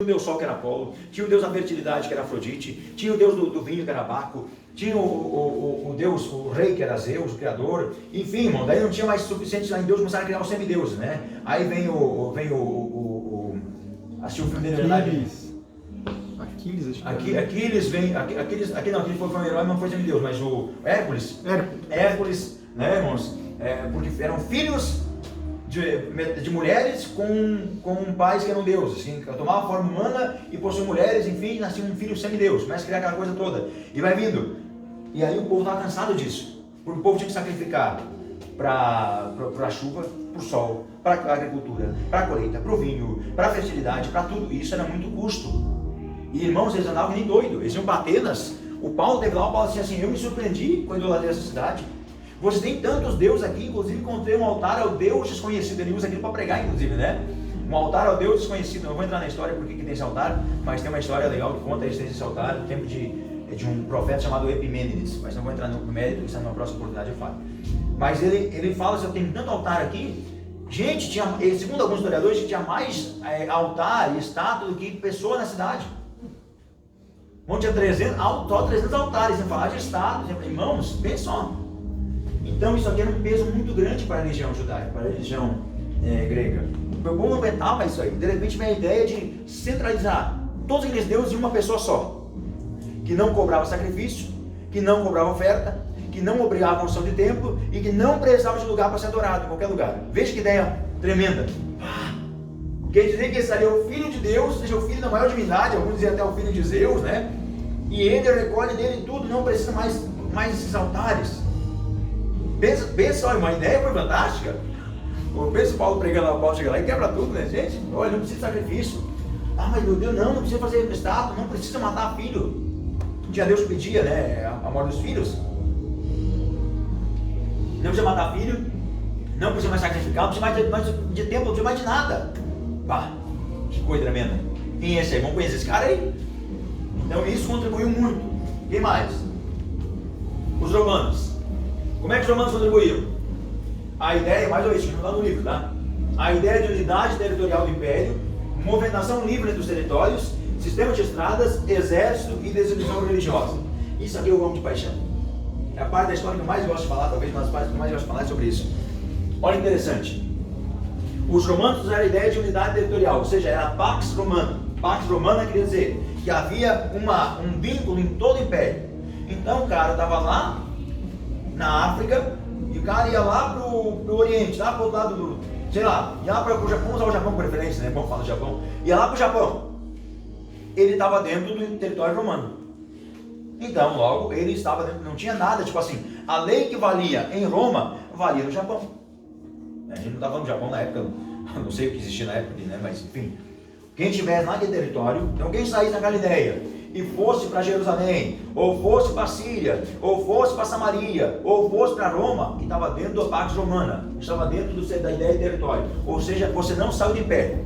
o deus Sol, que era Apolo, tinha o deus da fertilidade, que era Afrodite, tinha o deus do vinho, que era Baco, tinha o deus, o rei, que era Zeus, o criador, enfim, irmão, daí não tinha mais suficiente lá em Deus, começaram a criar os semideuses, né? Aí vem assistiu o filme dele, Aquiles vem, Aquiles foi um herói, não foi semideus, mas o Hércules, né, irmãos, porque eram filhos de mulheres com pais que eram deuses, assim, tomava a forma humana e possuía mulheres, enfim, nascia um filho semideus, começa a criar aquela coisa toda, e vai vindo, e aí o povo estava cansado disso, porque o povo tinha que sacrificar para a chuva, para o sol, para a agricultura, para a colheita, para o vinho, para a fertilidade, para tudo, e isso era muito custo, e irmãos, eles andavam nem doidos, eles iam para Atenas, o Paulo teve lá, o Paulo disse assim, eu me surpreendi com a idolatria dessa cidade. Você tem tantos deuses aqui, inclusive encontrei um altar ao Deus desconhecido, ele usa aquilo para pregar, inclusive, né? Um altar ao Deus desconhecido, não vou entrar na história porque que tem esse altar, mas tem uma história legal que conta a existência desse altar, no tempo de um profeta chamado Epimênides, mas não vou entrar no mérito, isso é numa próxima oportunidade eu falo. Mas ele fala assim, eu tenho tanto altar aqui, gente, segundo alguns historiadores, tinha mais altar e estátua do que pessoa na cidade. Onde tinha 300 altares, sem falar de estátuas, irmãos, pensa só. Então isso aqui era um peso muito grande para a religião judaica, para a religião grega. O povo não aguentava isso aí. De repente vem a ideia de centralizar todos aqueles deuses em uma pessoa só, que não cobrava sacrifício, que não cobrava oferta, que não obrigava a construção de templo e que não precisava de lugar para ser adorado em qualquer lugar. Veja que ideia tremenda. Quer dizer que esse ali é o Filho de Deus, seja o Filho da maior divindade, alguns dizem até o Filho de Zeus, né? E ele recolhe dele tudo, não precisa mais esses altares. Pensa, olha, uma ideia foi fantástica. Pensa o Paulo pregando lá, o Paulo chega lá e quebra tudo, né, gente? Olha, não precisa de sacrifício. Ah, mas meu Deus, não precisa fazer estátua, não precisa matar filho. Tinha Deus que pedia, né, a morte dos filhos. Não precisa matar filho, não precisa mais sacrificar, não precisa mais de tempo, não precisa mais de nada. Bah, que coisa tremenda. Quem é esse aí? Vamos conhecer esse cara aí? Então isso contribuiu muito. Quem mais? Os romanos. Como é que os romanos contribuíram? A ideia, mais ou menos, não está no livro, tá? A ideia de unidade territorial do império, movimentação livre entre os territórios, sistema de estradas, exército e desilusão religiosa. Isso aqui eu amo de paixão. É a parte da história que eu mais gosto de falar, talvez uma das partes que eu mais gosto de falar é sobre isso. Olha interessante. Os romanos usaram a ideia de unidade territorial, ou seja, era a Pax Romana. Pax Romana queria dizer que havia um vínculo em todo o império. Então o cara estava lá na África e o cara ia lá pro Oriente, lá pro outro lado do, sei lá, ia lá pro Japão, vamos usar o Japão por referência, né? Vamos falar do Japão. Ia lá pro Japão. Ele estava dentro do território romano. Então, logo, ele estava dentro, não tinha nada, tipo assim, a lei que valia em Roma, valia no Japão. A gente não estava falando do Japão na época, não sei o que existia na época, né? Mas enfim, quem estivesse naquele território, então quem saísse da Galileia e fosse para Jerusalém, ou fosse para Síria, ou fosse para Samaria, ou fosse para Roma, que estava dentro da Pax Romana, estava dentro da ideia de território, ou seja, você não saiu de império.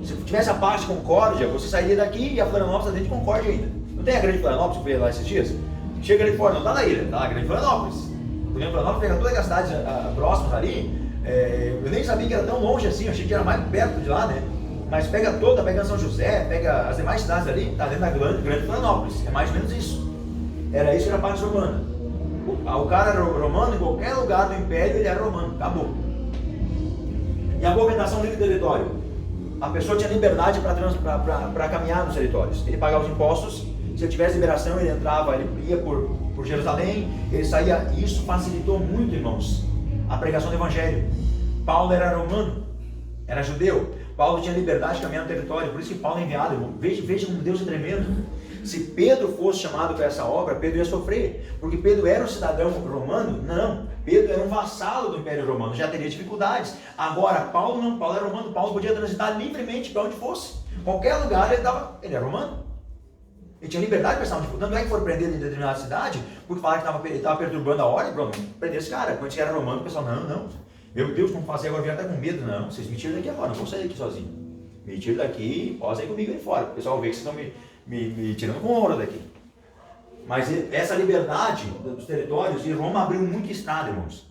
Se tivesse a Pax Concórdia, você sairia daqui e a Florianópolis está dentro de Concórdia ainda. Não tem a Grande Florianópolis que eu fui lá esses dias? Chega ali fora, não está na ilha, está na Grande Florianópolis. A Grande Florianópolis pega todas as cidades próximas ali. Eu nem sabia que era tão longe assim, eu achei que era mais perto de lá, né? Mas pega toda, pega São José, pega as demais cidades ali, está dentro da Grande Florianópolis, é mais ou menos isso. Era isso que era a Pax Romana. O cara era romano, em qualquer lugar do império ele era romano, acabou. E a movimentação livre do território. A pessoa tinha liberdade para caminhar nos territórios. Ele pagava os impostos, se ele tivesse liberação ele entrava, ele ia por Jerusalém, ele saía, e isso facilitou muito, irmãos, a pregação do Evangelho. Paulo era romano, era judeu. Paulo tinha liberdade de caminhar no território, por isso que Paulo é enviado, irmão. Veja como Deus é tremendo. Se Pedro fosse chamado para essa obra, Pedro ia sofrer, porque Pedro era um cidadão romano? Não, Pedro era um vassalo do Império Romano, já teria dificuldades. Agora, Paulo não, Paulo era romano, Paulo podia transitar livremente para onde fosse. Qualquer lugar ele era romano. Ele tinha liberdade para estar onde fosse. Tanto é que foram prender ele em determinada cidade, porque falaram que ele estava perturbando a ordem, pronto, prender esse cara. Quando esse cara era romano, o pessoal, não. Meu Deus, como fazer agora? Eu até com medo. Não, vocês me tiram daqui agora, não vou sair daqui sozinho. Me tiram daqui, pode sair comigo ali fora. O pessoal vê que vocês estão me tirando com honra daqui. Mas essa liberdade dos territórios, e Roma abriu muita estrada, irmãos.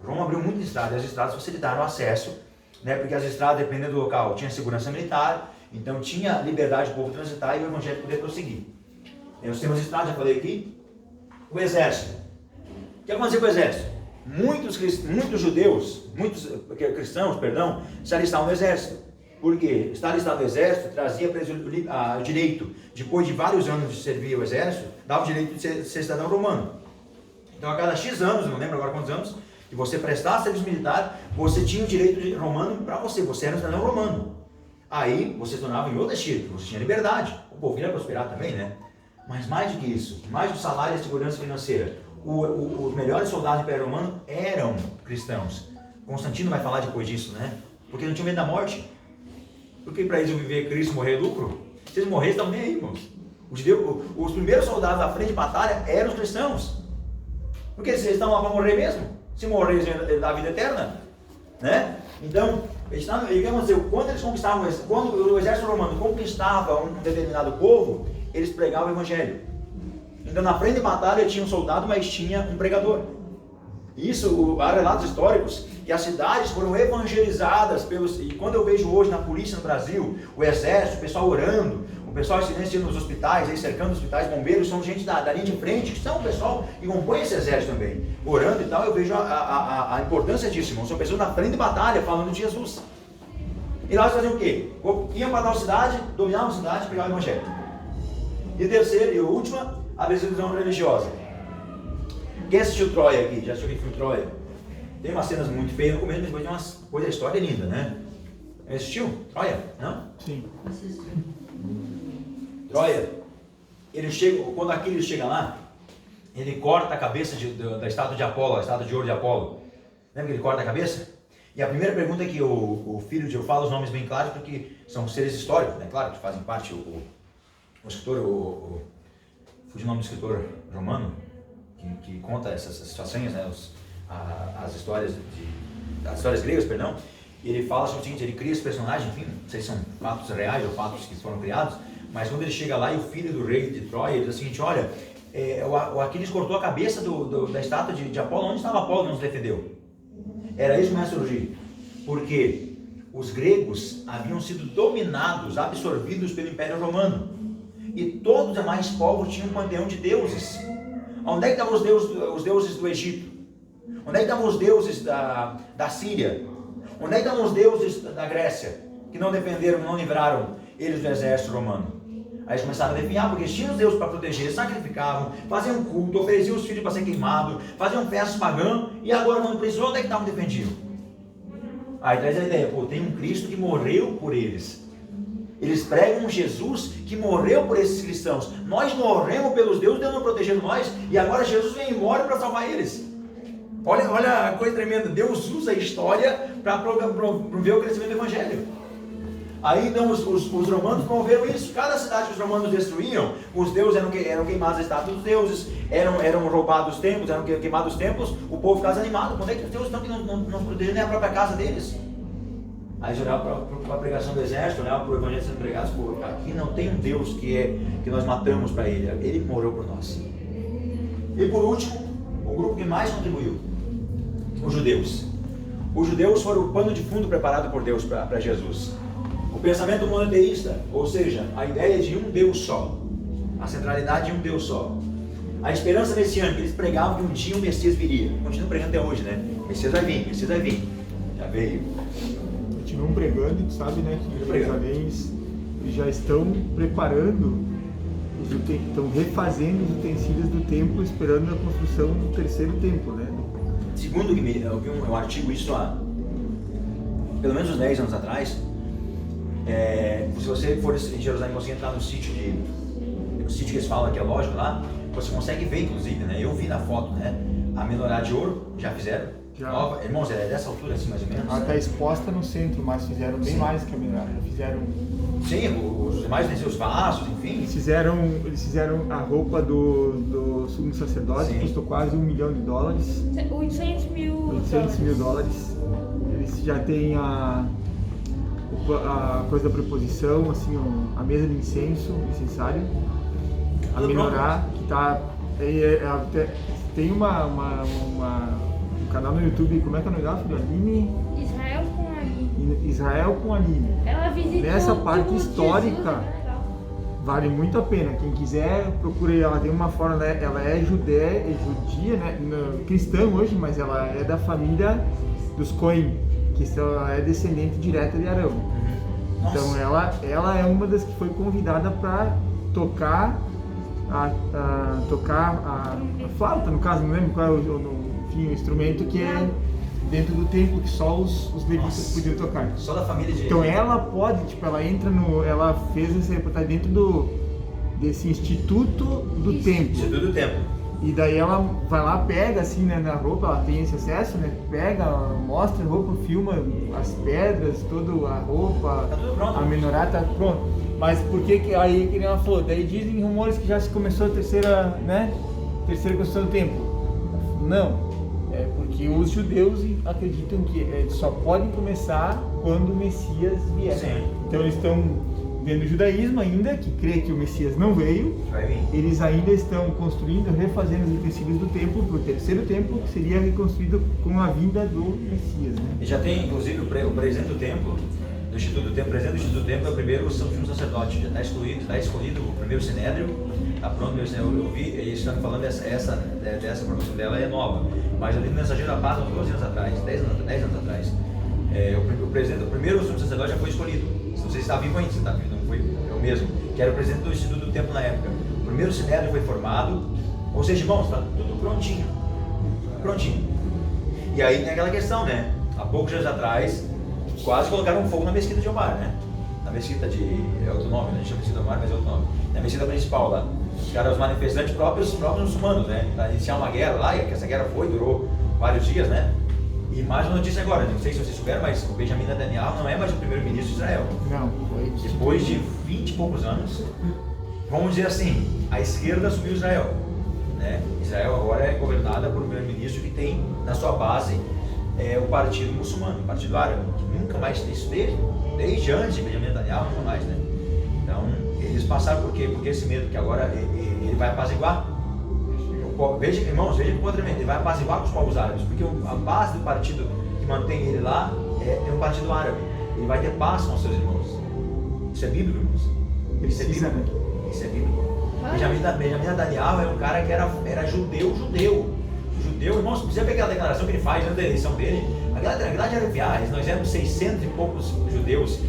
Roma abriu muita estrada, e as estradas facilitaram o acesso, né? Porque as estradas, dependendo do local, tinha segurança militar, Então tinha liberdade do povo transitar e o evangelho poder prosseguir. Os temas estrados, já falei aqui. O exército. O que aconteceu com o exército? Muitos judeus, muitos cristãos, perdão, se alistavam no exército. Por quê? Estar alistado no exército trazia para eles o direito, depois de vários anos de servir o exército, dava o direito de ser cidadão romano. Então a cada X anos, não lembro agora quantos anos, que você prestasse serviço militar, você tinha o direito romano para você era um cidadão romano. Aí você se tornava em outra estirpe, você tinha liberdade, o povo ia prosperar também, né? Mas mais do que isso, mais do salário e a segurança financeira, os melhores soldados do Império Romano eram cristãos. Constantino vai falar depois disso, né? Porque não tinham medo da morte. Porque para eles viver Cristo, morrer é lucro. Se eles morressem, estavam nem aí, irmãos. Os primeiros soldados da frente de batalha eram os cristãos. Porque eles estavam lá para morrer mesmo. Se morrer, eles dão a vida eterna, né? Então, o que aconteceu? Quando eles conquistavam, quando o exército romano conquistava um determinado povo, eles pregavam o evangelho. Então, na frente de batalha tinha um soldado, mas tinha um pregador. Isso, há relatos históricos que as cidades foram evangelizadas pelos... E quando eu vejo hoje na polícia no Brasil, o exército, o pessoal orando, o pessoal silenciando nos hospitais, aí cercando os hospitais, bombeiros, são gente da linha de frente, que são o pessoal que compõe esse exército também. Orando e tal, eu vejo a importância disso, irmão. São pessoas na frente de batalha falando de Jesus. E lá eles faziam o quê? Iam para a cidade, dominavam a cidade e pregavam o evangelho. E terceiro e última, a perseguição religiosa. Quem assistiu Troia aqui? Já assistiu o filme Troia? Tem umas cenas muito feias no começo, mas depois tem umas coisas da história linda, né? Assistiu? Troia? Não? Sim. Troia, ele chega, quando Aquiles chega lá, ele corta a cabeça da estátua de Apolo, a estátua de ouro de Apolo. Lembra que ele corta a cabeça? E a primeira pergunta que o filho de... Eu falo os nomes bem claros porque são seres históricos, né? Claro que fazem parte o escritor, fugiu o nome do escritor romano, que conta essas situações, né? As histórias gregas, perdão. E ele fala sobre o seguinte, ele cria esse personagem, enfim, não sei se são fatos reais ou fatos que foram criados, mas quando ele chega lá e o filho do rei de Troia, ele diz o seguinte, olha, o Aquiles cortou a cabeça da estátua de Apolo, onde estava Apolo que nos defendeu? Era isso que vai surgir, porque os gregos haviam sido dominados, absorvidos pelo Império Romano, e todos os demais povos tinham um panteão de deuses. Onde é que estavam os deuses do Egito? Onde é que estavam os deuses da Síria? Onde é que estavam os deuses da Grécia? Que não defenderam, não livraram eles do exército romano. Aí eles começaram a definhar, porque eles tinham os deuses para proteger, sacrificavam, faziam culto, ofereciam os filhos para ser queimados, faziam festas pagãs, e agora não precisou, onde é que estavam defendidos? Aí traz a ideia, tem um Cristo que morreu por eles. Eles pregam um Jesus que morreu por esses cristãos. Nós morremos pelos deuses, Deus não protegendo nós, e agora Jesus vem embora para salvar eles. Olha a coisa tremenda, Deus usa a história para promover o crescimento do evangelho. Aí então os romanos promoveram isso. Cada cidade que os romanos destruíam, os deuses eram queimados as estátuas dos deuses, eram roubados os templos, eram queimados os templos, o povo ficava desanimado. Quando é que os deuses estão que não protegem nem a própria casa deles? Aí eles olhavam para a pregação do exército, olhavam para o evangelho sendo pregado, aqui não tem um Deus que nós matamos para ele morreu por nós. E por último, o grupo que mais contribuiu, os judeus. Os judeus foram o pano de fundo preparado por Deus para Jesus. O pensamento monoteísta, ou seja, a ideia de um Deus só, a centralidade de um Deus só. A esperança messiânica, eles pregavam que um dia o Messias viria. Continuam pregando até hoje, né? O Messias vai vir, já veio. Continuam pregando, e tu sabe, né, que Jerusalém eles já estão preparando, estão refazendo os utensílios do templo, esperando a construção do terceiro templo, né? Segundo que eu vi um artigo isso há pelo menos uns 10 anos atrás, se você for em Jerusalém, conseguir entrar no sítio que eles falam que é lógico lá, você consegue ver inclusive, né? Eu vi na foto, né? A menorá de ouro, já fizeram? Já. Nova. Irmãos, é dessa altura assim mais ou menos? Ela está exposta no centro, mas fizeram bem mais que a menorá, já fizeram... Sim, os demais os vasos, enfim. Eles fizeram a roupa do sumo sacerdote, que custou quase $1 milhão. 800 mil. 800 mil dólares. Eles já têm a coisa da preposição, assim, a mesa de incenso, incensário. A menorá, que está... Tem um canal no YouTube, como é que é o nome dela, filho? Israel com Aline. Israel com anime. Ela visitou Nessa parte tipo, histórica, Jesus, né? Legal. vale muito a pena. Quem quiser, procure. Ela tem uma forma, né? Ela é judia, né? Cristã hoje, mas ela é da família dos Cohen, que ela é descendente direta de Arão. Então ela é uma das que foi convidada para tocar a flauta, no caso, não lembro qual é o instrumento que é dentro do templo que só os levitas podiam tocar. Só da família de... Então ela pode, tipo, ela fez essa reportagem dentro desse Instituto do Templo. Instituto do Templo. E daí ela vai lá, pega assim, né, na roupa, ela tem esse acesso, né? Pega, mostra a roupa, filma as pedras, toda a roupa, tá tudo pronto, a menorá tá pronto. Mas por que aí que ela falou? Daí dizem rumores que já se começou a terceira construção do templo. Não. É porque os judeus acreditam que só podem começar quando o Messias vier. Sim. Então eles estão vendo o judaísmo ainda, que crê que o Messias não veio. Vai vir. Eles ainda estão construindo, refazendo os utensílios do templo para o terceiro templo, que seria reconstruído com a vinda do Messias. Né? E já tem, inclusive, o presidente do templo, do Instituto do Templo, o presidente do Instituto do Templo é o primeiro sumo sacerdote. Já está escolhido o primeiro sinédrio, está pronto, eu vi, e estão falando dessa promoção dela é nova. Mas eu li no Mensageiro da Paz há uns 12 anos atrás, 10 anos atrás. O primeiro sumo sacerdote já foi escolhido. Não sei se está vivo ainda, se está vivo, não foi eu mesmo, que era o presidente do Instituto do Templo na época. O primeiro sinédrio foi formado, ou seja, irmãos, está tudo prontinho. Prontinho. E aí tem aquela questão, né? Há poucos dias atrás, quase colocaram fogo na mesquita de Omar, né? Na mesquita de... é outro nome, né? A gente chama de mesquita de Omar, mas é outro nome. Na mesquita principal lá. Os caras, os manifestantes próprios muçulmanos, né? Para iniciar uma guerra lá, e que essa guerra durou vários dias, né? E mais uma notícia agora, não sei se vocês souberam, mas o Benjamin Netanyahu não é mais o primeiro-ministro de Israel. Não, foi. Depois de 20 e poucos anos, vamos dizer assim, a esquerda assumiu Israel. Né? Israel agora é governada por um primeiro-ministro que tem na sua base o partido muçulmano, o partido árabe, que nunca mais tem isso desde antes de Benjamin Netanyahu, nunca mais, né? Então, eles passaram por quê? Porque esse medo que agora ele vai apaziguar. Veja, irmãos, veja que tremendo, ele vai apaziguar com os povos árabes, porque a base do partido que mantém ele lá é um partido árabe. Ele vai ter paz com os seus irmãos. Isso é bíblico, irmãos. Isso é bíblico. Isso é bíblico. Benjamin Netanyahu era um cara que era judeu, irmãos, precisa pegar a declaração que ele faz antes da eleição dele. Aquela de arrepiar, nós éramos 600 e poucos judeus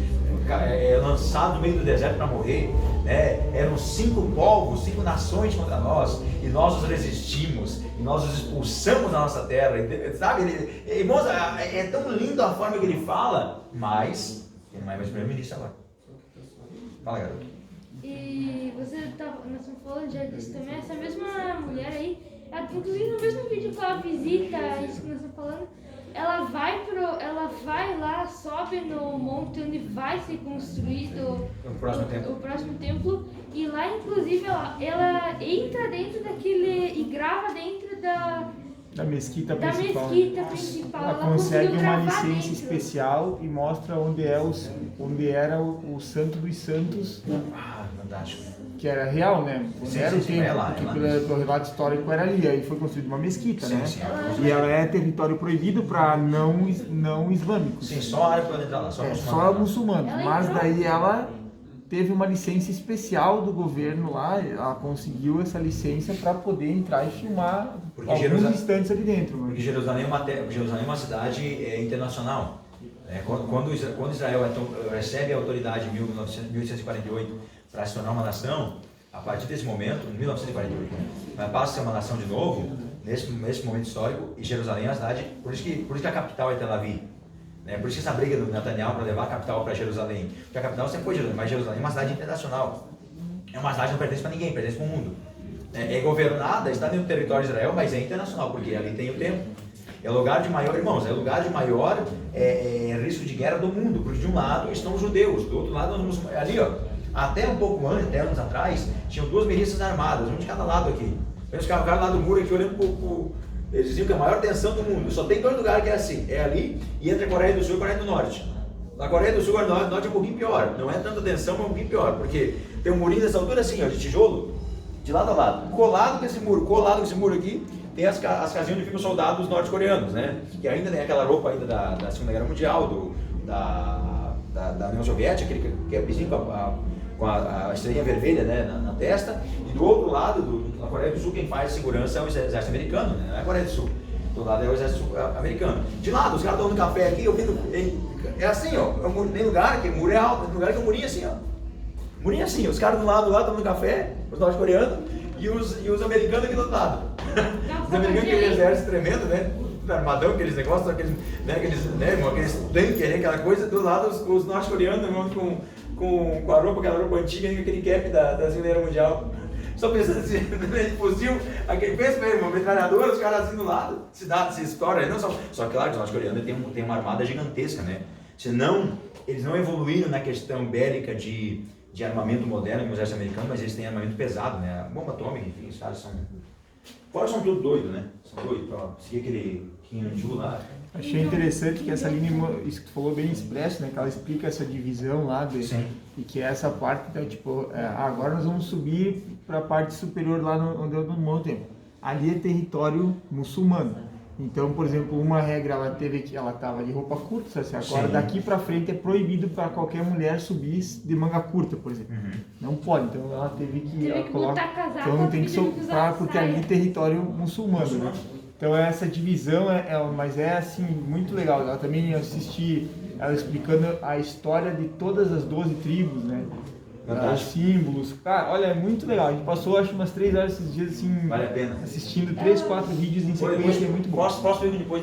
lançados no meio do deserto para morrer, né? Eram 5 povos, 5 nações contra nós, e nós os resistimos, e nós os expulsamos da nossa terra, sabe? Irmãos, é tão lindo a forma que ele fala, mas ele não é mais primeiro-ministro agora. Fala, garoto. E nós estamos falando já disso também, essa mesma mulher aí, inclusive no mesmo vídeo que ela visita isso que nós estamos falando, ela vai lá, sobe no monte onde vai ser construído o próximo templo, e lá inclusive ela entra dentro daquele e grava dentro da mesquita principal. Ela consegue uma licença especial e mostra onde era o Santo dos Santos. Fantástico. Que era real, né? Era o templo, porque pelo relato histórico era ali, aí foi construída uma mesquita, né? Sim. E ela é território proibido para não islâmicos. Sim, só árabe pode entrar lá, só muçulmanos. Mas daí ela teve uma licença especial do governo lá, ela conseguiu essa licença para poder entrar e filmar alguns instantes ali dentro. Porque Jerusalém é uma cidade internacional. Quando Israel recebe a autoridade em 1848 para se tornar uma nação, a partir desse momento, em 1948, mas passa a ser uma nação de novo, nesse momento histórico, e Jerusalém é uma cidade, por isso que a capital é Tel Aviv. Por isso que essa briga do Netanyahu para levar a capital para Jerusalém. Porque a capital sempre foi Jerusalém, mas Jerusalém é uma cidade internacional. É uma cidade que não pertence para ninguém, pertence para o mundo. É governada, está dentro do território de Israel, mas é internacional, porque ali tem o templo. É lugar de maior, irmãos, é lugar de maior risco de guerra do mundo, porque de um lado estão os judeus, do outro lado os muçulmanos. Ali, ó, até um pouco antes, 10 anos atrás, tinham 2 milícias armadas, um de cada lado aqui. Os caras lá do muro aqui olhando pro... Eles diziam que é a maior tensão do mundo. Só tem 2 lugares que é assim, é ali e entre a Coreia do Sul e a Coreia do Norte. Na Coreia do Sul e Coreia do Norte é um pouquinho pior, não é tanta tensão, mas é um pouquinho pior, porque tem um murinho dessa altura assim, ó, de tijolo, de lado a lado, colado com esse muro aqui, tem as casinhas onde ficam os soldados norte-coreanos, né? Que ainda tem aquela roupa ainda da Segunda Guerra Mundial, da União Soviética, aquele capzinho com a estrelinha vermelha, né, na testa, e do outro lado, na Coreia do Sul, quem faz segurança é o exército americano, né, não é a Coreia do Sul. Do lado é o exército americano. De lado, os caras tomando café aqui, eu vendo. É assim, ó. Tem lugar que o muro é alto, tem lugar que o murinho é assim, ó. Murinho assim, os caras do lado lá tomando café, os norte-coreanos, e os americanos aqui do outro lado. Os americanos, aquele exército tremendo, né? Armadão, aqueles negócios, aqueles tanques, né? Aquela coisa, do lado os norte-coreanos com a roupa, aquela roupa antiga, aquele cap da Segunda Guerra Mundial. Só pensando assim, de fuzil, aquele pensa mesmo, uma metralhadora, os caras assim do lado, se estoura, não só que claro, os norte-coreanos tem uma armada gigantesca, né? Senão, eles não evoluíram na questão bélica de armamento moderno como o exército americano, mas eles têm armamento pesado, né? A bomba atômica, enfim, os caras são... Fora são tudo doidos, né? São doidos pra seguir aquele Kim Jong-un lá. Achei interessante que essa linha, isso que tu falou bem expresso, né? Que ela explica essa divisão lá e que essa parte, então, tipo, agora nós vamos subir para a parte superior lá onde eu não monte. Ali é território muçulmano. Então, por exemplo, uma regra ela estava de roupa curta, assim, agora daqui para frente é proibido para qualquer mulher subir de manga curta, por exemplo. Não pode, então ela teve que botar casaco, então tem que soltar porque ali é território muçulmano, né? Então essa divisão mas é assim muito legal. Ela também assisti ela explicando a história de todas as 12 tribos, né? Os símbolos. Cara, olha, é muito legal. A gente passou acho umas 3 horas esses dias assim, vale a pena. Assistindo 3, 4 vídeos em sequência, é muito bom. Posso ver depois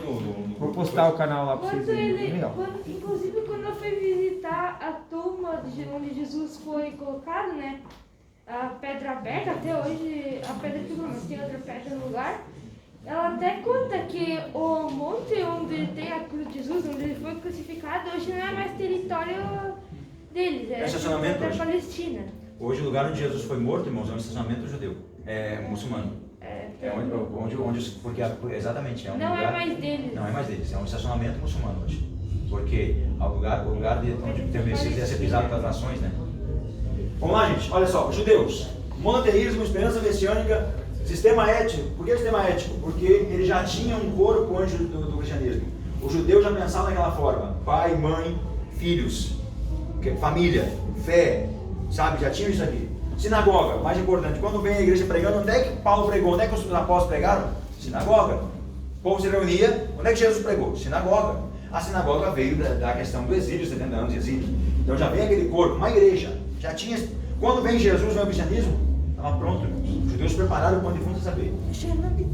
Vou postar o canal lá pra vocês verem. Legal. Inclusive quando eu fui visitar a tumba onde Jesus foi colocado, né? A pedra aberta, até hoje a pedra que não tem outra pedra no lugar. Ela até conta que o monte onde tem a cruz de Jesus, onde ele foi crucificado, hoje não é mais território deles, é estacionamento da Palestina. Hoje o lugar onde Jesus foi morto, irmãos, é um estacionamento judeu, muçulmano. Porque exatamente é um não lugar... é mais deles. Não é mais deles, é um estacionamento muçulmano hoje. Porque é o lugar onde o Messias ia ser pisado pelas nações, né? Vamos lá, gente, olha só, judeus, monoteísmo, esperança messiânica, sistema ético. Por que sistema ético? Porque ele já tinha um corpo antes do cristianismo. O judeu já pensava daquela forma: pai, mãe, filhos, família, fé, sabe? Já tinha isso aqui. Sinagoga, mais importante, quando vem a igreja pregando, onde é que Paulo pregou? Onde é que os apóstolos pregaram? Sinagoga. O povo se reunia, onde é que Jesus pregou? Sinagoga. A sinagoga veio da questão do exílio, 70 anos de exílio. Então já vem aquele corpo, uma igreja. Já tinha. Quando vem Jesus, vem o cristianismo, estava pronto. Os judeus prepararam o pão de fundo a saber.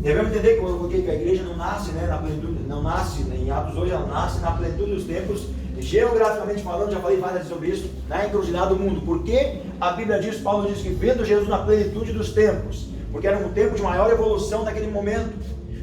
Devemos entender que a igreja não nasce, né, na plenitude, não nasce, em Atos hoje, ela nasce na plenitude dos tempos. Geograficamente falando, já falei várias vezes sobre isso, na encruzilhada do mundo. Porque a Bíblia diz, Paulo diz que vendo Jesus na plenitude dos tempos, porque era um tempo de maior evolução naquele momento.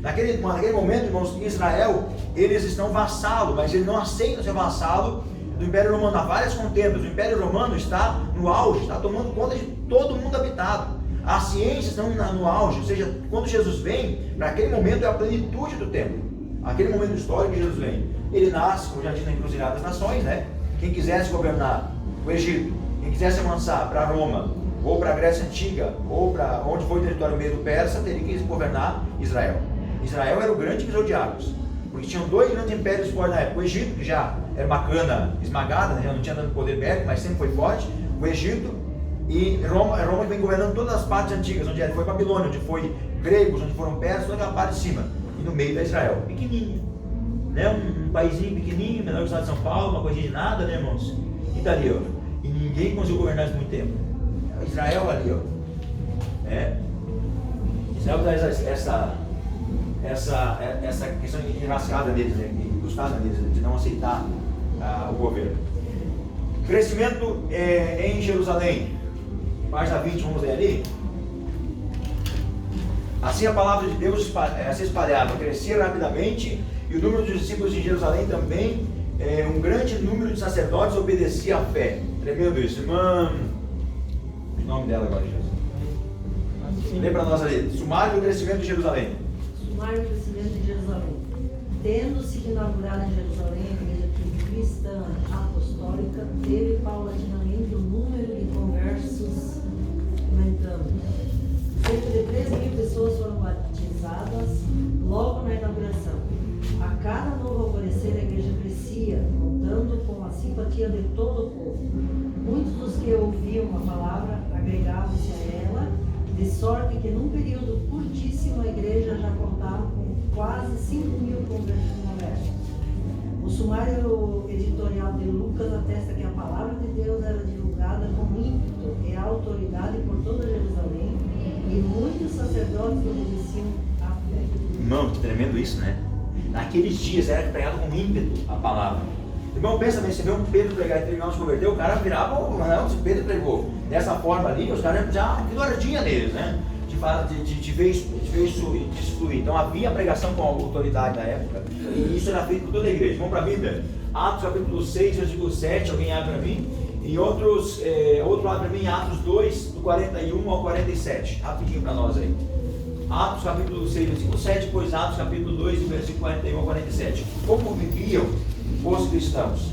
Naquele momento, irmãos, em Israel, eles estão vassalos, mas eles não aceitam ser vassalo do Império Romano. Há várias contendas. O Império Romano está no auge, está tomando conta de todo mundo habitado. As ciências estão no auge, ou seja, quando Jesus vem, para aquele momento é a plenitude do tempo. Aquele momento histórico que Jesus vem. Ele nasce, como já diz na encruzilhada das nações, né? Quem quisesse governar o Egito, quem quisesse avançar para Roma, ou para a Grécia Antiga, ou para onde foi o território meio do Persa, teria que governar Israel. Israel era o grande divisor de águas, porque tinham 2 grandes impérios fortes na época. O Egito, que já era uma cana esmagada, né? Já não tinha tanto poder bélico, mas sempre foi forte. O Egito e Roma que vem governando todas as partes antigas, onde foi Babilônia, onde foi gregos, onde foram persas, toda aquela parte de cima. E no meio da Israel, pequenininho, né? Um paísinho pequenininho, menor que o estado de São Paulo, uma coisinha de nada, né, irmãos? E tá ali, ó. E ninguém conseguiu governar isso muito tempo. Israel ali, ó. Israel traz essa questão enrascada deles, né? Encrustada neles, de não aceitar o governo. Crescimento em Jerusalém. Página 20, vamos ler ali. Assim a palavra de Deus se espalhava, crescia rapidamente, e o número dos discípulos em Jerusalém também, um grande número de sacerdotes obedecia à fé. Tremendo isso. Irmã, o nome dela agora, Jesus. Lê para nós ali, sumário do crescimento de Jerusalém. Sumário do crescimento de Jerusalém. Tendo-se inaugurado em Jerusalém a igreja cristã apostólica, teve paulatinamente o número de conversos aumentando. Cerca de 3.000 pessoas foram batizadas logo na inauguração. A cada novo alvorecer, a igreja crescia, contando com a simpatia de todo o povo. Muitos dos que ouviam a palavra agregavam-se a ela, de sorte que num período curtíssimo a igreja já contava com quase 5.000 convertidos. O sumário editorial de Lucas atesta que a palavra de Deus era divulgada com ímpeto e autoridade por toda Jerusalém, e muitos sacerdotes obedeciam à fé. Irmão, que tremendo isso, né? Naqueles dias era pregado com ímpeto a palavra. Irmão, pensa bem, você vê um Pedro pregar e 3 irmãos se converteu, o cara virava, não, se Pedro pregou dessa forma ali, os caras já aquilo ardinha neles, né? De ver isso fluir. Então havia pregação com a autoridade na época, e isso era feito por toda a igreja. Vamos para a Bíblia? Atos capítulo 6, versículo 7, alguém abre para mim? E outro abre para mim, Atos 2, do 41 ao 47. Rapidinho para nós aí. Atos capítulo 6, versículo 7, depois Atos capítulo 2, versículo 41 ao 47. Como viviam os cristãos?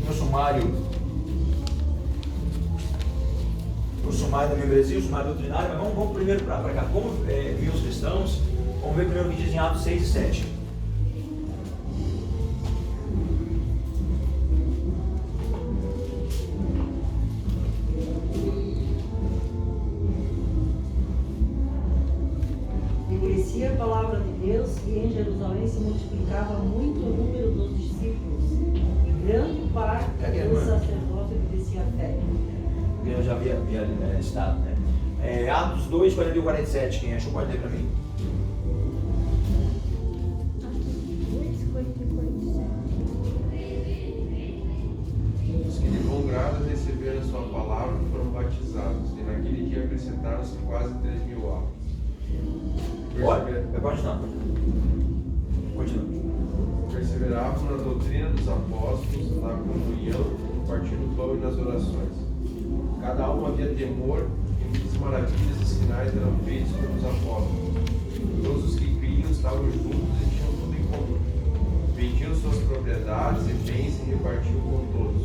No sumário da membresia, o sumário doutrinário, mas vamos primeiro para cá. Como viviam os cristãos? Vamos ver primeiro o que diz em Atos 6 e 7. A palavra de Deus, e em Jerusalém se multiplicava muito o número dos discípulos, e grande parte dos sacerdotes obedecia à fé. Eu já havia citado, né? Atos 2, 41 e 47, quem achou pode ler para mim? Os que de bom grado receberam a sua palavra foram batizados, e naquele dia acrescentaram-se quase 3.000 almas. Continua. Perseveravam na doutrina dos apóstolos, na comunhão, no partir do pão e nas orações. Cada um havia temor, e muitas maravilhas e sinais eram feitos pelos apóstolos. Todos os que criam estavam juntos e tinham tudo em comum. Vendiam suas propriedades e bens e repartiam com todos,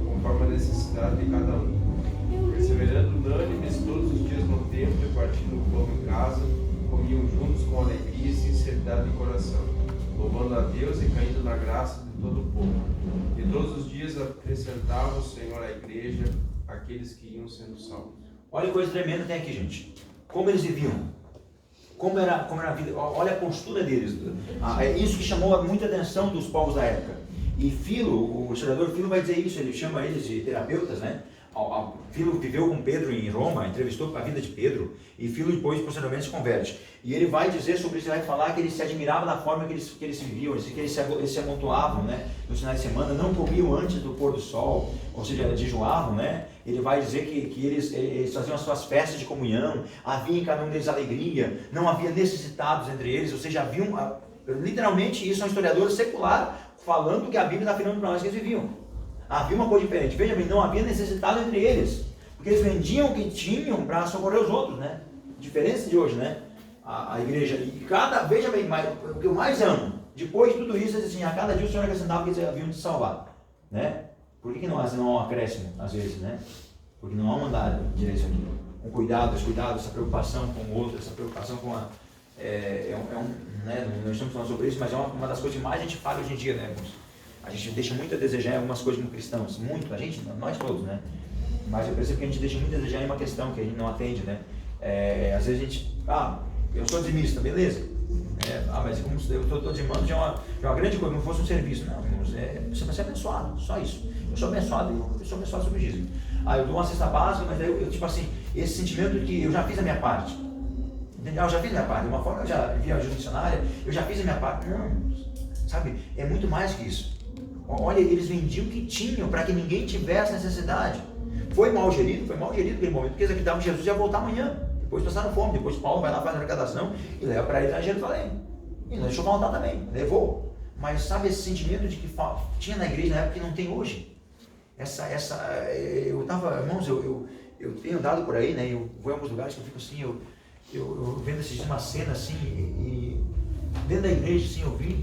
conforme a necessidade de cada um. Perseverando unânimes todos os dias no templo e partindo o pão em casa, comiam juntos com alegria e sinceridade de coração, louvando a Deus e caindo na graça de todo o povo. E todos os dias acrescentava o Senhor à igreja aqueles que iam sendo salvos. Olha que coisa tremenda tem aqui, gente. Como eles viviam. Como era a vida. Olha a postura deles. É isso que chamou muita atenção dos povos da época. E Filo, o historiador Filo vai dizer isso, ele chama eles de terapeutas, né? Filo viveu com Pedro em Roma, entrevistou a vida de Pedro, e Filo depois, posteriormente, se converte. E ele vai dizer sobre isso, ele vai falar que ele se admirava da forma que eles viviam, que eles se amontoavam, né, nos finais de semana, não comiam antes do pôr do sol, ou seja, jejuavam, né? Ele vai dizer que eles faziam as suas festas de comunhão, havia em cada um deles alegria, não havia necessitados entre eles, ou seja, haviam, literalmente, isso é um historiador secular, falando que a Bíblia está afirmando para nós que eles viviam. Havia uma coisa diferente, veja bem, não havia necessitado entre eles, porque eles vendiam o que tinham para socorrer os outros, né? Diferença de hoje, né? A igreja, e veja bem, o que eu mais amo, depois de tudo isso, assim, a cada dia o Senhor acrescentava que eles haviam de salvar, né? Por que não há um acréscimo, às vezes, né? Porque não há um andar direito aqui. Um cuidado, essa preocupação com o outro, essa preocupação com a... né? Não estamos falando sobre isso, mas é uma das coisas que mais a gente fala hoje em dia, né, irmãos? A gente deixa muito a desejar em algumas coisas como cristãos, muito, nós todos, né? Mas eu percebo que a gente deixa muito a desejar em uma questão que a gente não atende, né? Às vezes a gente, eu sou dizimista, beleza? Mas como eu estou dizimando já é uma grande coisa, não fosse um serviço, não, irmãos, você vai ser abençoado, só isso. Eu sou abençoado sobre o dízimo. Eu dou uma cesta básica, mas eu tipo assim, esse sentimento de que eu já fiz a minha parte. Entendeu? Eu já fiz a minha parte, de uma forma eu já vi a ajuda missionária, eu já fiz a minha parte. Não, sabe, é muito mais que isso. Olha, eles vendiam o que tinham para que ninguém tivesse necessidade. Foi mal gerido naquele momento, porque eles acreditavam que Jesus ia voltar amanhã. Depois passaram fome, depois Paulo vai lá, faz a arrecadação e leva para eles a Jerusalém. E não deixou faltar também, levou. Mas sabe esse sentimento de que tinha na igreja na época que não tem hoje? Irmãos, eu tenho andado por aí, né? Eu vou em alguns lugares que eu fico assim, eu vendo uma cena assim, e dentro da igreja, assim, eu vi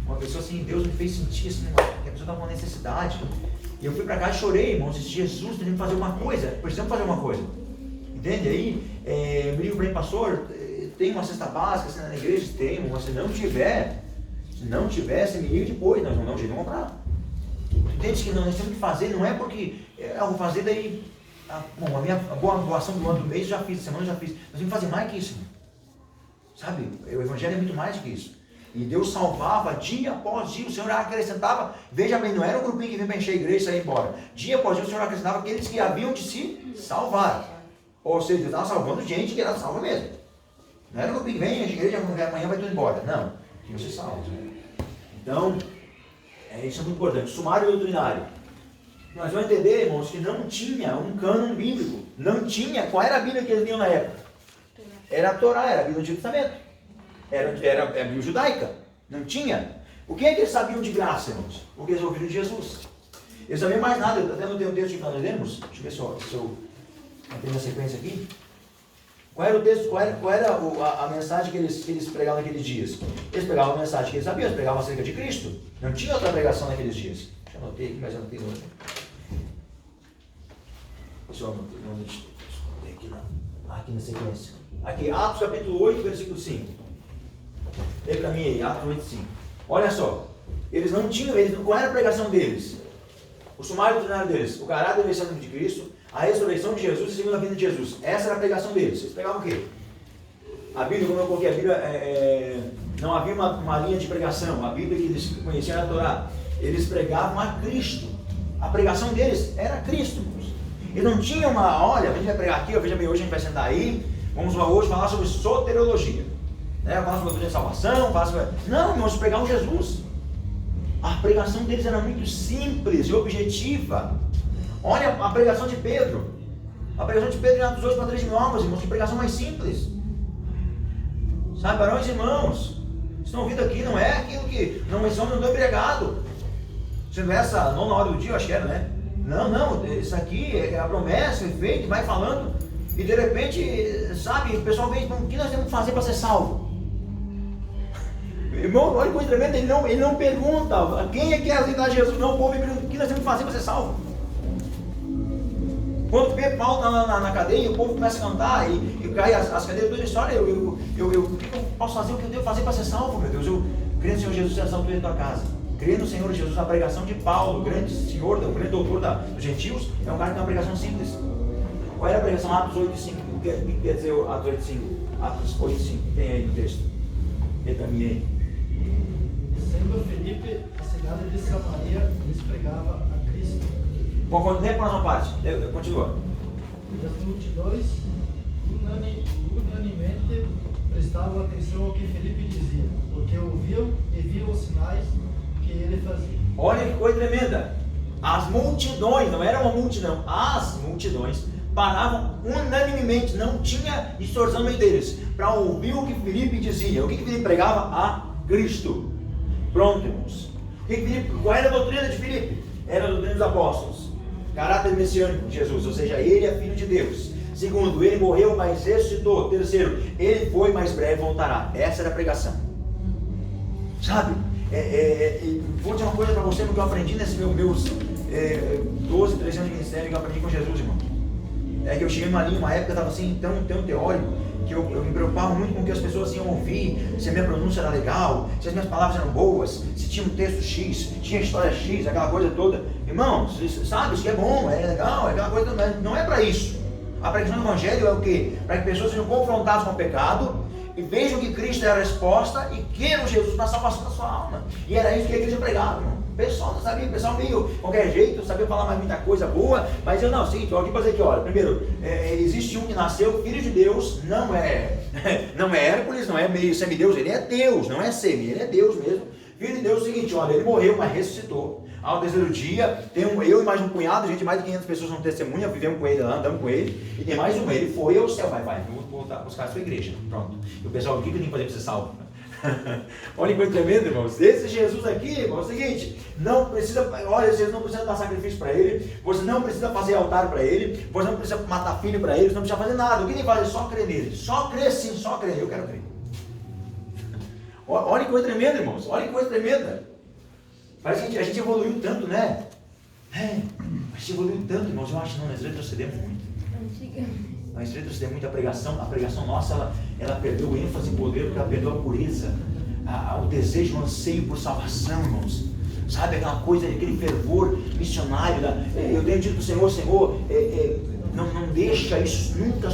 uma pessoa assim, Deus me fez sentir assim, que a pessoa estava com uma necessidade. E eu fui para cá e chorei, irmãos, disse, Jesus, tem que fazer uma coisa, precisamos fazer uma coisa. Entende? Aí, me ligo para mim, pastor, tem uma cesta básica assim, na igreja? Tem, mas se não tiver, você me liga depois, nós vamos dar um jeito de comprar. Entende que nós temos que fazer, não é porque eu vou fazer daí, bom, a minha boa ação do ano do mês eu já fiz, a semana eu já fiz. Nós temos que fazer mais que isso. Sabe? O Evangelho é muito mais que isso. E Deus salvava dia após dia, o Senhor acrescentava, veja bem, não era um grupinho que vinha para encher a igreja e sair embora. Dia após dia o Senhor acrescentava aqueles que haviam de se salvar. Ou seja, Deus estava salvando gente que era salva mesmo. Não era um grupinho que vem, enche a igreja, amanhã vai tudo embora. Não, tinha que ser salvo. Então, isso é muito importante. Sumário doutrinário. Nós vamos entender, irmãos, que não tinha um cânon bíblico. Não tinha. Qual era a Bíblia que eles liam na época? Era a Torá, era a Bíblia do Antigo Testamento. Era a Bíblia judaica. Não tinha. O que é que eles sabiam de graça, irmãos? Porque eles ouviram de Jesus. Eles sabiam mais nada. Eu até não tenho um texto que nós lemos. Deixa eu ver se eu tenho a sequência aqui. Qual era o texto, qual era a mensagem que eles pregavam naqueles dias? Eles pregavam a mensagem que eles sabiam, eles pregavam acerca de Cristo. Não tinha outra pregação naqueles dias. Deixa eu anotei aqui, mas eu não tenho outra. Deixa eu anotar aqui na sequência. Aqui, Atos capítulo 8, versículo 5. Lê para mim aí, Atos 8, 5. Olha só, eles não tinham, qual era a pregação deles? O sumário doutrinário deles, o caráter e o de Cristo, a ressurreição de Jesus e a segunda vinda de Jesus. Essa era a pregação deles. Eles pregavam o quê? A Bíblia, como eu coloquei, a Bíblia, não havia uma linha de pregação. A Bíblia que eles conheciam era a Torá. Eles pregavam a Cristo. A pregação deles era Cristo. E não tinha olha, a gente vai pregar aqui, veja bem, hoje a gente vai sentar aí, vamos hoje falar sobre soteriologia. Falar sobre a doutrina de salvação, não, nós pregavam Jesus. A pregação deles era muito simples e objetiva. Olha a pregação de Pedro. A pregação de Pedro em Atos 8 para 3 mil almas, irmãos, que pregação mais simples. Sabe, barões e irmãos, estão ouvindo aqui, não é aquilo que não mencionam no empregado. Sendo essa nona hora do dia, eu acho que era, né? Não, isso aqui é a promessa, é feito, vai falando, e de repente, sabe, o pessoal vem, o que nós temos que fazer para ser salvo? Irmão, olha que coisa tremenda, ele não pergunta, quem é que quer aceitar Jesus? Não, o povo pergunta, o que nós temos que fazer para ser salvo? Quando vê Paulo na cadeia, o povo começa a cantar e cai as cadeiras todas, olha, o que eu posso fazer, o que eu devo fazer para ser salvo, meu Deus? Eu creio no Senhor Jesus, seja salvo dentro da tua casa. Creio no Senhor Jesus, a pregação de Paulo, o grande senhor, o grande doutor dos gentios, é um cara que tem uma pregação simples. Qual era a pregação? Atos 8:5. O que quer dizer Atos 8:5? Atos 8:5, tem aí no texto. Eu também aí. Sendo Felipe a cidade de Samaria, lhes pregava a Cristo. Bom, lê para uma parte, continua. E as multidões unanimemente prestavam atenção ao que Felipe dizia, porque ouviam e viam os sinais que ele fazia. Olha que coisa tremenda. As multidões, não era uma multidão, as multidões paravam unanimemente, não tinha distorção no meio deles, para ouvir o que Felipe dizia. O que Felipe pregava? A Cristo. Pronto, irmãos. Qual era a doutrina de Felipe? Era a doutrina dos apóstolos. Caráter messiânico de Jesus, ou seja, ele é filho de Deus. Segundo, ele morreu, mas ressuscitou. Terceiro, ele foi, mas breve voltará. Essa era a pregação. Sabe? Vou dizer uma coisa para você, porque eu aprendi nesses meus 12, 13 anos de ministério, que eu aprendi com Jesus, irmão. É que eu cheguei numa linha, uma época, eu estava assim, tão teórico, que eu me preocupava muito com o que as pessoas iam ouvir, se a minha pronúncia era legal, se as minhas palavras eram boas, se tinha um texto X, tinha história X, aquela coisa toda. Irmãos, sabe, isso que é bom, é legal, é aquela coisa, mas não é para isso. A pregação do Evangelho é o quê? Para que pessoas sejam confrontadas com o pecado e vejam que Cristo é a resposta e queiram Jesus para a salvação da sua alma. E era isso que a igreja pregava, irmão. O pessoal não sabia, o pessoal meio qualquer jeito, sabia falar mais muita coisa boa, mas eu não, seguinte, eu aqui para dizer que, olha, primeiro, existe um que nasceu, filho de Deus, não é Hércules, não é meio semideus, ele é Deus, não é semi, ele é Deus mesmo. Filho de Deus é o seguinte, olha, ele morreu, mas ressuscitou. Ao terceiro dia, eu e mais um punhado, gente, mais de 500 pessoas não testemunha, vivemos com ele lá, andamos com ele, e tem mais um, ele foi ao céu, vai, vou voltar buscar a sua igreja, pronto. E o pessoal, o que tem que fazer para ser salvo? Olha que coisa tremenda, irmãos. Esse Jesus aqui, irmão, é o seguinte, não precisa, olha, você não precisa dar sacrifício para ele, você não precisa fazer altar para ele, você não precisa matar filho para ele, você não precisa fazer nada. O que ele faz é só crer nele, só crer sim, só crer, eu quero crer. Olha que coisa tremenda, irmãos, olha que coisa tremenda. Parece que a gente evoluiu tanto, né? A gente evoluiu tanto, irmãos, eu acho que não, nós retrocedemos muito. Nós retrocedemos muito a pregação nossa, ela perdeu o ênfase e poder, porque ela perdeu a pureza, o desejo, o anseio por salvação, irmãos. sabe, aquela coisa, aquele fervor missionário. Eu tenho dito para o Senhor, Senhor, não deixa isso nunca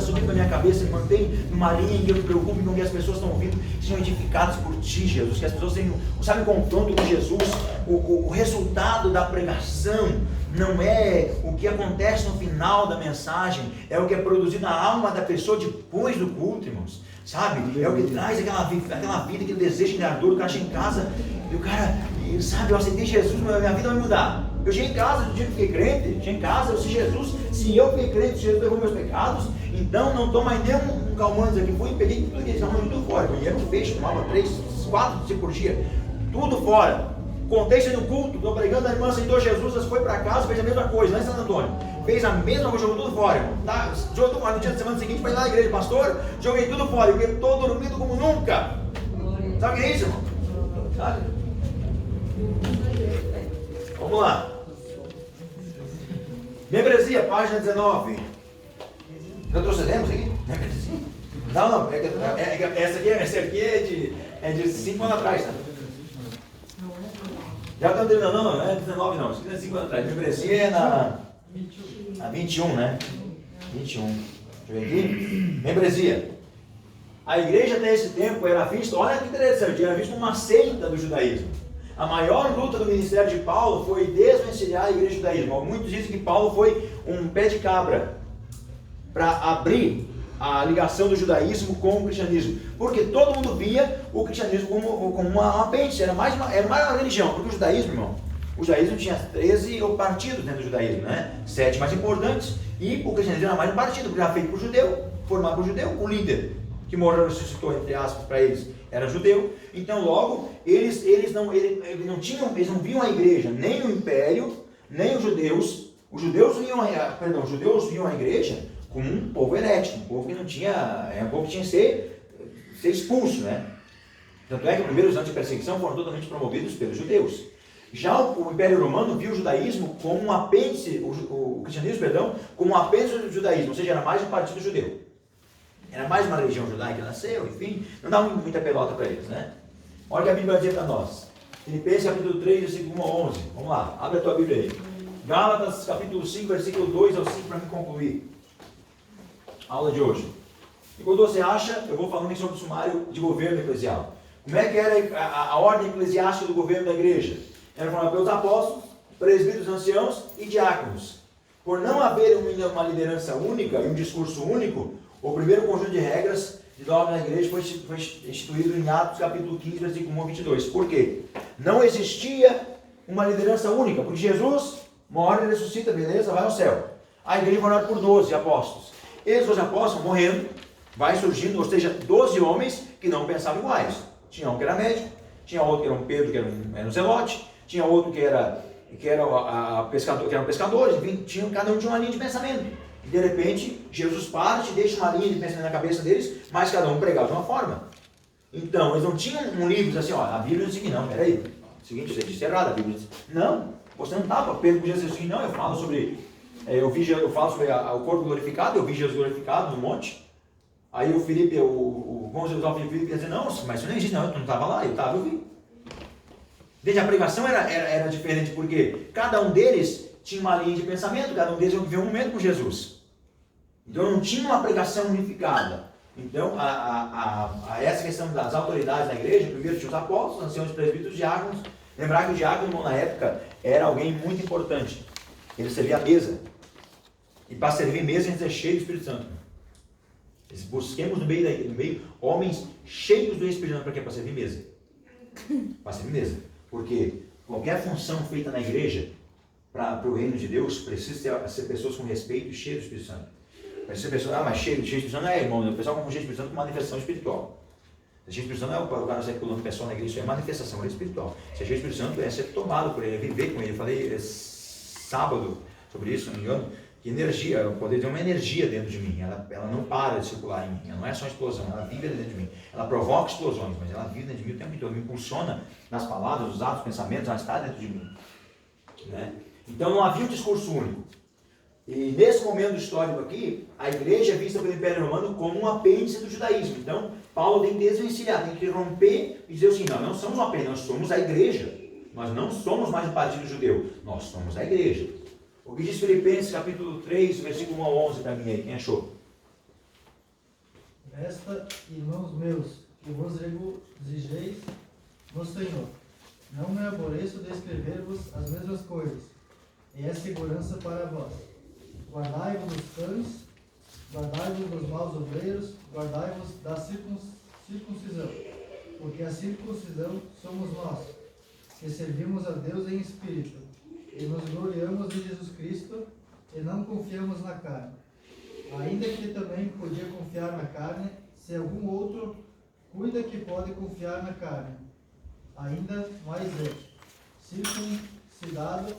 subir na minha cabeça, me mantém numa linha em que eu me preocupo com que as pessoas estão ouvindo, sejam edificadas por Ti, Jesus, que as pessoas tenham, sabe, confronto com Jesus. O resultado da pregação não é o que acontece no final da mensagem, é o que é produzido na alma da pessoa depois do culto, irmãos, sabe? É o que traz aquela vida, aquele desejo, aquele ardor. O cara chega em casa e o cara, sabe, eu aceitei Jesus, minha vida vai mudar. Eu cheguei em casa, no dia que fiquei crente, cheguei em casa, eu disse, Jesus, se eu fiquei crente, Jesus levou meus pecados, então não estou mais nem um calmante aqui. Fui e peguei tudo aqueles calmantes, tudo fora. Banheiro, peixe, tomava 3, 4 por dia, tudo fora. Contei isso no culto, estou pregando, a irmã aceitou Jesus, ela foi para casa, fez a mesma coisa, lá em Santo Antônio. Fez a mesma coisa, jogou tudo fora, irmão. Tá? Jogou tudo fora. No dia da semana seguinte, foi lá na igreja, pastor, joguei tudo fora, eu estou dormindo como nunca. Sabe o que é isso, irmão? Sabe? Vamos lá. Membresia, página 19. Retrocedemos aqui? Não, essa aqui é de 5 anos atrás, tá? Já estamos terminando, não é 19 não, isso é 5 anos atrás. Membresia é na 21, né? 21. Deixa eu ver aqui. Membresia. A igreja até esse tempo era vista, olha que interessante, era vista como uma seita do judaísmo. A maior luta do ministério de Paulo foi desvencilhar a igreja do judaísmo. Muitos dizem que Paulo foi um pé de cabra para abrir a ligação do judaísmo com o cristianismo, porque todo mundo via o cristianismo como uma apêndice, era mais uma religião, porque o judaísmo, irmão, o judaísmo tinha 13 partidos dentro do judaísmo, né? 7 mais importantes, e o cristianismo era mais um partido, porque era feito por judeu, formado por judeu, o líder que morreu e ressuscitou, entre aspas, para eles, era judeu. Então logo, eles não viam a igreja, nem o império, nem os judeus. Os judeus viam a igreja como um povo herético, um povo que não tinha, um povo que tinha que ser expulso, né? Tanto é que os primeiros anos de perseguição foram totalmente promovidos pelos judeus. Já o Império Romano viu o judaísmo como um apêndice, o cristianismo, perdão, como um apêndice do judaísmo, ou seja, era mais um partido judeu. Era mais uma religião judaica que nasceu, enfim, não dava muita pelota para eles, né? Olha o que a Bíblia vai dizer para nós. Filipenses capítulo 3, versículo 1 a 11. Vamos lá, abre a tua Bíblia aí. Gálatas capítulo 5, versículo 2 ao 5 para me concluir a aula de hoje. E quando você acha, eu vou falando sobre o sumário de governo eclesial. Como é que era a ordem eclesiástica do governo da igreja? Era formada pelos apóstolos, presbíteros, anciãos e diáconos. Por não haver uma liderança única e um discurso único, o primeiro conjunto de regras de dogma na igreja foi instituído em Atos capítulo 15, versículo 1 a 22. Por quê? Não existia uma liderança única, porque Jesus morre, ele ressuscita, beleza, vai ao céu. A igreja foi formada por 12 apóstolos. Esses 12 apóstolos morrendo, vai surgindo, ou seja, 12 homens que não pensavam iguais. Tinha um que era médico, tinha outro que era um Pedro, que era um zelote, tinha outro que eram pescadores, enfim, cada um tinha uma linha de pensamento. E de repente, Jesus parte, deixa uma linha de pensamento na cabeça deles, mas cada um pregava de uma forma. Então, eles não tinham um livro assim, ó, a Bíblia diz que não, peraí, o seguinte, você disse errado, a Bíblia diz, não, você não estava, Pedro podia dizer assim, não, eu falo sobre o corpo glorificado, eu vi Jesus glorificado no monte. Aí o Filipe, o Filipe ia dizer, não, mas isso não existe, não, tu não estava lá, eu estava, eu vi. Desde a pregação era diferente, porque cada um deles tinha uma linha de pensamento, cada um deles viveu um momento com Jesus. Então não tinha uma pregação unificada. Então, essa questão das autoridades na igreja, primeiro tinha os apóstolos, anciãos, presbíteros, diáconos. Lembrar que o diácono na época era alguém muito importante. Ele servia a mesa. E para servir mesa, a gente é cheio do Espírito Santo. Busquemos no meio homens cheios do Espírito Santo. Para quê? Para servir mesa. Para servir mesa. Porque qualquer função feita na igreja, para o reino de Deus, precisa ser pessoas com respeito e cheias do Espírito Santo. Precisa ser pessoas, mas cheio do Espírito Santo não é, irmão. O pessoal com cheio do Espírito Santo com manifestação espiritual. Se é cheio do Espírito Santo não é o cara sair pulando pessoal na igreja, isso é manifestação, é espiritual. Se é cheio do Espírito Santo é ser tomado por ele, é viver com ele. Eu falei sábado sobre isso, não me engano, que energia, eu poderia ter uma energia dentro de mim, ela não para de circular em mim, ela não é só explosão, ela vive dentro de mim, ela provoca explosões, mas ela vive dentro de mim o tempo todo, me impulsiona nas palavras, nos atos, pensamentos, ela está dentro de mim. Né? Então não havia um discurso único. E nesse momento histórico aqui, a igreja é vista pelo Império Romano como um apêndice do judaísmo. Então, Paulo tem que desvencilhar, tem que romper e dizer assim, não somos um apêndice, nós somos a igreja. Nós não somos mais um partido judeu, nós somos a igreja. O que diz Filipenses capítulo 3, versículo 1 a 11 para mim aí, quem achou? Resta, irmãos meus, que vos regozijeis no Senhor. Não me aborreço de escrever-vos as mesmas coisas, e é segurança para vós. Guardai-vos dos cães, guardai-vos dos maus obreiros, guardai-vos da circuncisão, porque a circuncisão somos nós, que servimos a Deus em espírito, e nos gloriamos em Jesus Cristo, e não confiamos na carne. Ainda que também podia confiar na carne, se algum outro cuida que pode confiar na carne. Ainda mais circuncidado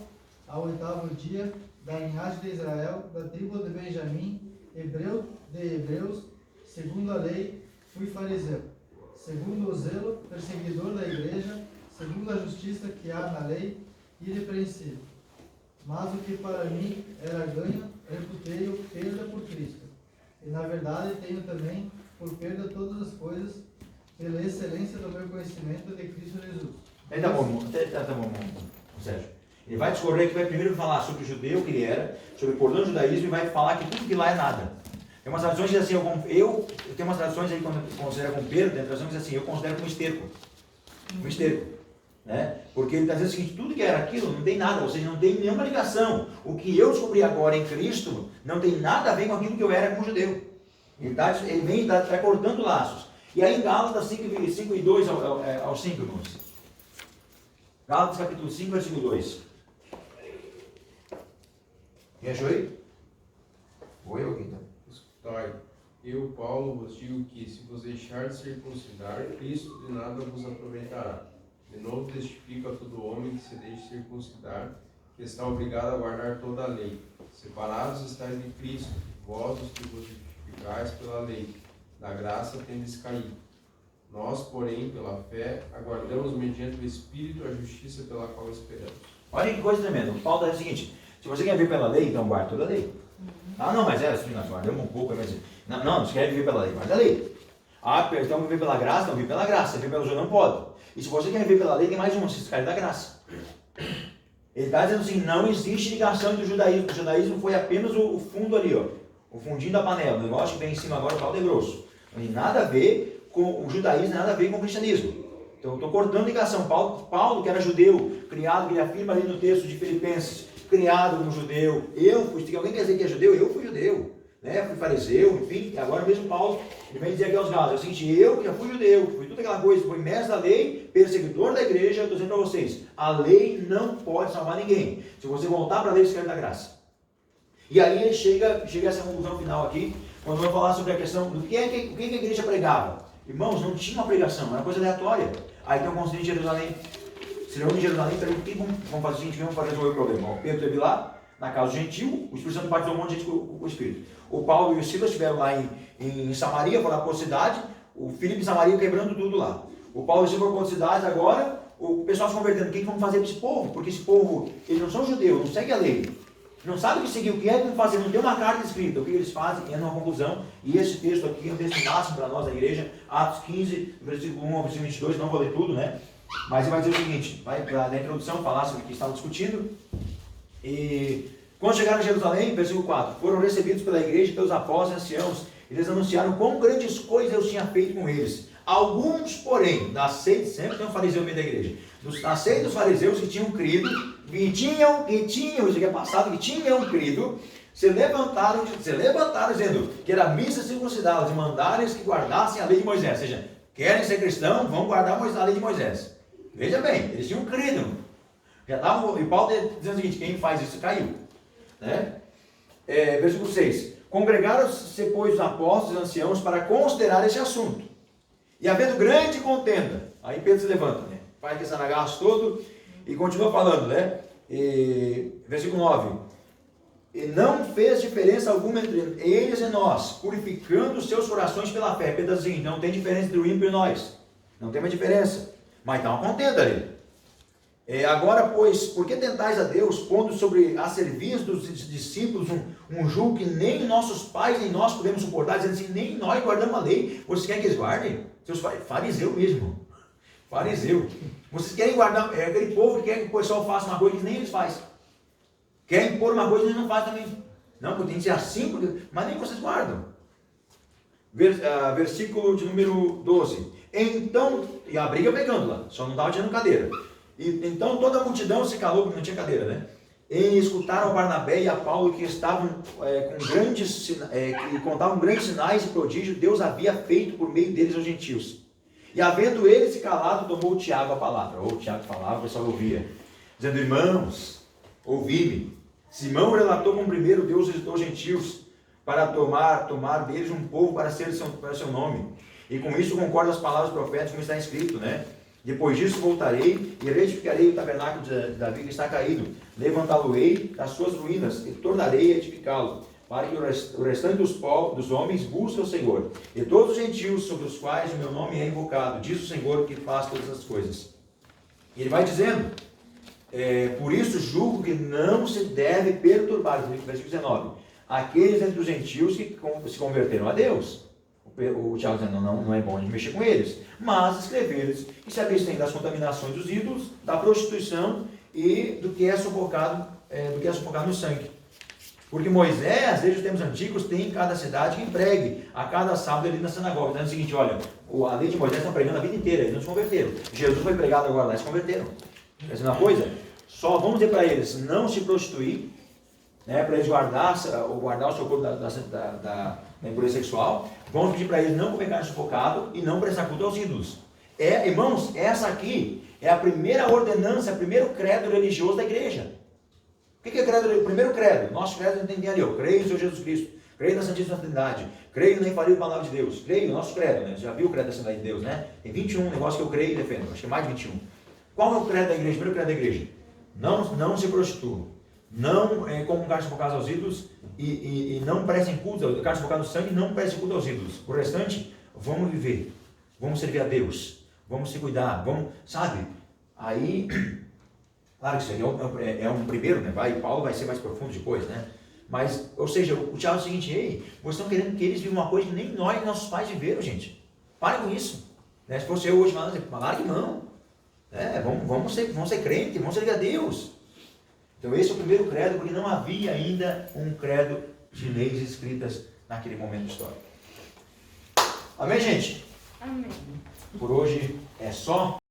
ao 8º dia, da linhagem de Israel, da tribo de Benjamim, hebreu de hebreus, segundo a lei, fui fariseu, segundo o zelo, perseguidor da igreja, segundo a justiça que há na lei, irrepreensível. Mas o que para mim era ganho, reputei-o perda por Cristo. E na verdade tenho também por perda todas as coisas, pela excelência do meu conhecimento de Cristo Jesus. Tá bom, Sérgio. Ele vai discorrer que vai primeiro falar sobre o judeu que ele era, sobre o cordão do judaísmo, e vai falar que tudo que lá é nada. Tem umas traduções que dizem assim, eu tenho umas traduções aí quando considera como perda, tem traduções que dizem assim, eu considero como esterco. Um esterco. Né? Porque ele está dizendo o seguinte, tudo que era aquilo não tem nada, ou seja, não tem nenhuma ligação. O que eu descobri agora em Cristo não tem nada a ver com aquilo que eu era como judeu. Ele vem e está cortando laços. E aí em Gálatas 5 e 2 ao 5, irmãos. Gálatas capítulo 5, versículo 2. Quem achou aí? Ou eu aqui então? Escutai, eu, Paulo, vos digo que, se vos deixar de circuncidar, Cristo de nada vos aproveitará. De novo testifica todo homem que se deixe circuncidar, que está obrigado a guardar toda a lei. Separados estáis de Cristo, vós os que vos justificais pela lei, da graça tendes caído. Nós, porém, pela fé, aguardamos mediante o Espírito a justiça pela qual esperamos. Olha que coisa tremenda. O Paulo diz o seguinte, se você quer viver pela lei, então guarda toda a lei. Ah, não, mas assim, nós guardamos um pouco. Mas... Não, você quer viver pela lei, guarda a lei. Ah, então viver pela graça, não vive pela graça. Viver pelo judaísmo não pode. E se você quer viver pela lei, tem mais uma, se cair da graça. Ele está dizendo assim, não existe ligação entre o judaísmo. O judaísmo foi apenas o fundo ali, ó. O fundinho da panela. O negócio que vem em cima agora, o caldo é grosso. Não tem nada a ver com o judaísmo, nada a ver com o cristianismo. Então eu estou cortando ligação. Paulo, que era judeu, criado, que ele afirma ali no texto de Filipenses, criado como judeu. Se alguém quer dizer que é judeu, eu fui judeu. Né? Fui fariseu, enfim. Agora mesmo Paulo, ele vem dizer aqui aos Gálatas, é o seguinte, eu que já fui judeu, fui tudo aquela coisa, fui mestre da lei, perseguidor da igreja, eu estou dizendo para vocês, a lei não pode salvar ninguém. Se você voltar para a lei, você quer da graça. E aí ele chega a essa conclusão final aqui, quando vai falar sobre a questão do que a igreja pregava. Irmãos, não tinha uma pregação, era coisa aleatória. Aí tem um conselho de Jerusalém, se reúne em Jerusalém, pergunta, vamos fazer o seguinte, vamos para resolver o problema. O Pedro esteve lá, na casa do gentil, o Espírito Santo batizou um monte de gente com o Espírito. O Paulo e o Silas estiveram lá em Samaria, foram para a cidade, o Filipe e Samaria quebrando tudo lá. O Paulo e o Silas foram para a cidade, agora o pessoal se convertendo. O que vamos fazer para esse povo? Porque esse povo, eles não são judeus, não seguem a lei. Não sabe o que seguir, o que é que vão fazer, não tem uma carta escrita. O que eles fazem é uma conclusão. E esse texto aqui é um texto máximo para nós da igreja, Atos 15, versículo 1 ao versículo 22, não vou ler tudo, né? Mas ele vai dizer o seguinte, vai na introdução falar sobre o que estavam discutindo. E quando chegaram a Jerusalém, versículo 4, foram recebidos pela igreja e pelos apóstolos e anciãos. Eles anunciaram quão grandes coisas eu tinha feito com eles. Alguns, porém, da seita, sempre tem um fariseu no meio da igreja, da seita dos fariseus que tinham crido, isso aqui é passado, que tinham crido, se levantaram dizendo que era missa circuncidá-los e mandaram-lhes que guardassem a lei de Moisés. Ou seja, querem ser cristãos, vão guardar a lei de Moisés. Veja bem, eles tinham crido. E Paulo dizendo o seguinte, quem faz isso caiu. Né? Versículo 6. Congregaram-se, pois, os apóstolos e anciãos para considerar esse assunto. E havendo grande contenda, aí Pedro se levanta, né? Faz esse anagaço todo e continua falando, né? Versículo 9. E não fez diferença alguma entre eles e nós, purificando os seus corações pela fé. Pedro diz assim, não tem diferença entre o ímpio e nós. Não tem uma diferença. Mas está uma contenda ali. Agora, pois, por que tentais a Deus, pondo sobre a serviço dos discípulos um jugo que nem nossos pais nem nós podemos suportar, dizendo assim, nem nós guardamos a lei, vocês querem que eles guardem? Seus fariseus mesmo. Fariseu. Vocês querem guardar, é aquele povo que quer que o pessoal faça uma coisa que nem eles fazem. Querem impor uma coisa que eles não fazem também. Não, porque tem que ser assim, porque, mas nem vocês guardam. Versículo de número 12. Então, e a briga pegando lá, só não estava tirando cadeira. Então toda a multidão se calou, porque não tinha cadeira, né? E escutaram a Barnabé e a Paulo que estavam que contavam grandes sinais e prodígios Deus havia feito por meio deles aos gentios. E havendo ele se calado, tomou Tiago a palavra. Ou Tiago falava, o pessoal ouvia, dizendo: irmãos, ouvi-me. Simão relatou como primeiro Deus visitou os gentios para tomar deles um povo para seu nome. E com isso concordo as palavras proféticas como está escrito, né? Depois disso voltarei e reedificarei o tabernáculo de Davi que está caído. Levantá-lo-ei das suas ruínas e tornarei a edificá-lo, para que o restante dos homens busque o Senhor. E todos os gentios sobre os quais o meu nome é invocado, diz o Senhor que faz todas as coisas. E ele vai dizendo, por isso julgo que não se deve perturbar, versículo 19, aqueles entre os gentios que se converteram a Deus. O Tiago dizendo, não é bom a gente mexer com eles, mas escrever-lhes e se abstém das contaminações dos ídolos, da prostituição e do que é sufocado no sangue. Porque Moisés, desde os tempos antigos, tem em cada cidade que empregue a cada sábado ali na sinagoga. Então é o seguinte, olha, a lei de Moisés está pregando a vida inteira, eles não se converteram. Jesus foi pregado agora lá e se converteram. Essa é uma coisa, só vamos dizer para eles não se prostituir, né, para eles guardar o seu corpo da impureza sexual. Vamos pedir para eles não comer carne sufocada e não prestar culto aos ídolos. Irmãos, essa aqui é a primeira ordenança, o primeiro credo religioso da igreja. O que é credo? O primeiro credo, nosso credo entende ali, eu creio em Senhor Jesus Cristo, creio na Santíssima Trindade, creio na infalível palavra de Deus, creio no nosso credo, né? Você já viu o credo da Santíssima de Deus, né? Tem 21 negócios que eu creio e defendo, acho que é mais de 21. Qual é o credo da igreja? O primeiro credo da igreja: não se prostituam, não comam carne sufocada aos ídolos e não prestem culto, carne sufocada no sangue, não prestem culto aos ídolos. O restante, vamos viver, vamos servir a Deus, vamos se cuidar, vamos, sabe? Aí, claro que isso aí é um primeiro, né? Paulo vai ser mais profundo depois, né? Mas, ou seja, o Tiago é o seguinte: ei, vocês estão querendo que eles vivam uma coisa que nem nós, nossos pais viveram, gente. Parem com isso. Né? Se fosse eu hoje falando, largue mão. Vamos ser crentes, vamos servir a Deus. Então esse é o primeiro credo, porque não havia ainda um credo de leis escritas naquele momento histórico. Amém, gente? Amém. Por hoje é só.